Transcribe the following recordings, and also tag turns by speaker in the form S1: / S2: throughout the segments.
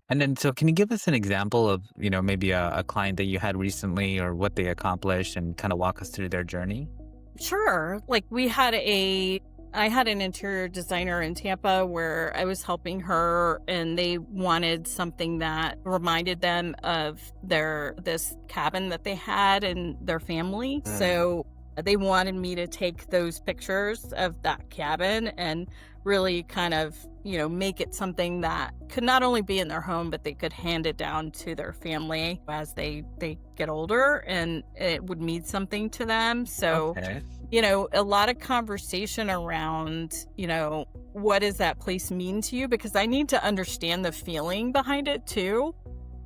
S1: And then, so can you give us an example of, maybe a client that you had recently or what they accomplished and kind of walk us through their journey?
S2: Sure. Like I had an interior designer in Tampa where I was helping her and they wanted something that reminded them of this cabin that they had and their family. So they wanted me to take those pictures of that cabin and really kind of, make it something that could not only be in their home, but they could hand it down to their family as they get older and it would mean something to them. So
S1: Okay.
S2: a lot of conversation around, what does that place mean to you? Because I need to understand the feeling behind it too,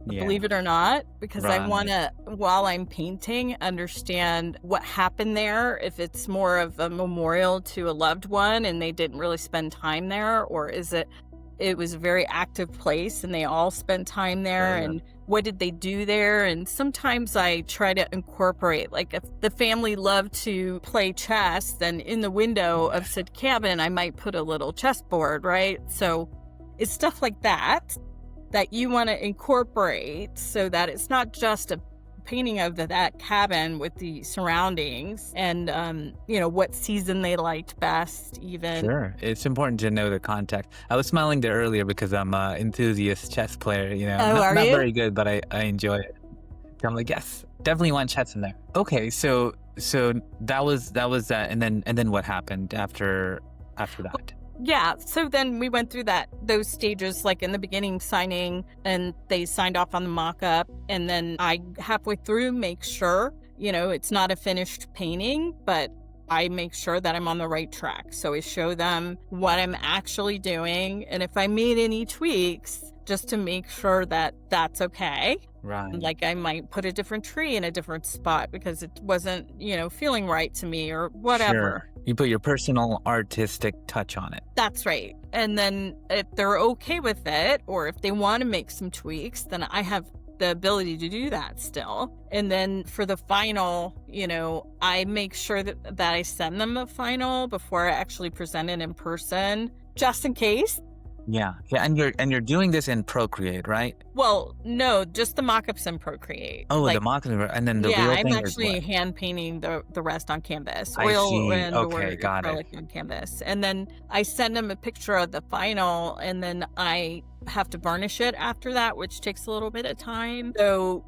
S1: Yeah.
S2: believe it or not, because I want
S1: Right.
S2: to, while I'm painting, understand what happened there. If it's more of a memorial to a loved one and they didn't really spend time there, or is it was a very active place and they all spent time there,
S1: Sure.
S2: and what did they do there? And sometimes I try to incorporate, like if the family loved to play chess, then in the window of said cabin I might put a little chessboard, right? So it's stuff like that you want to incorporate so that it's not just a painting of that cabin with the surroundings and what season they liked best even.
S1: Sure. It's important to know the context. I was smiling there earlier because I'm a enthusiast chess player,
S2: Oh,
S1: not
S2: are
S1: not
S2: you?
S1: very good, but I enjoy it. I'm like, yes, definitely want chess in there. Okay, so that was that, and then what happened after that?
S2: Yeah, so then we went through those stages, like in the beginning signing, and they signed off on the mock-up, and then I halfway through make sure, it's not a finished painting, but I make sure that I'm on the right track. So I show them what I'm actually doing, and if I made any tweaks, just to make sure that that's okay.
S1: Right.
S2: Like I might put a different tree in a different spot because it wasn't, feeling right to me or whatever.
S1: Sure. You put your personal artistic touch on it.
S2: That's right. And then if they're okay with it, or if they want to make some tweaks, then I have the ability to do that still. And then for the final, I make sure that I send them a final before I actually present it in person, just in case.
S1: Yeah. Yeah, and you're doing this in Procreate, right?
S2: Well, no, just the mock-ups in Procreate.
S1: Oh, the
S2: Like,
S1: mock and then the
S2: yeah,
S1: real
S2: I'm
S1: thing is
S2: actually
S1: what?
S2: hand painting the rest on canvas,
S1: I
S2: oil
S1: see.
S2: and or
S1: Okay, got it.
S2: acrylic on canvas. And then I send them a picture of the final, and then I have to varnish it after that, which takes a little bit of time. So,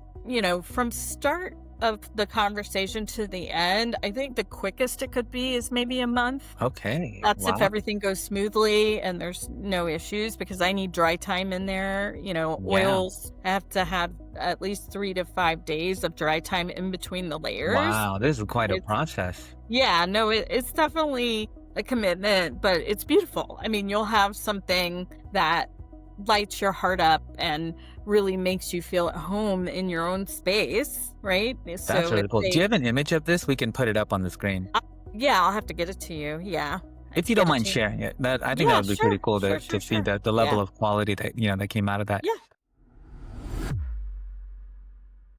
S2: from start of the conversation to the end, I think the quickest it could be is maybe a month.
S1: Okay.
S2: That's if
S1: Wow.
S2: everything goes smoothly and there's no issues, because I need dry time in there.
S1: Yeah.
S2: Oils have to have at least 3 to 5 days of dry time in between the layers.
S1: Wow, this is quite a
S2: It's
S1: process.
S2: Yeah, no, it's definitely a commitment, but it's beautiful. I mean, you'll have something that lights your heart up and really makes you feel at home in your own space, right?
S1: That's
S2: So if
S1: really cool. Do you
S2: they
S1: have an image of this? We can put it up on the screen.
S2: yeah, I'll have to get it to you. Yeah. I
S1: If
S2: have to
S1: you don't
S2: get it
S1: mind
S2: to you.
S1: sharing it. That I think that
S2: Yeah,
S1: would be pretty
S2: sure.
S1: cool
S2: Sure,
S1: to
S2: sure,
S1: see
S2: sure.
S1: the level
S2: Yeah.
S1: of quality that that came out of that.
S2: Yeah.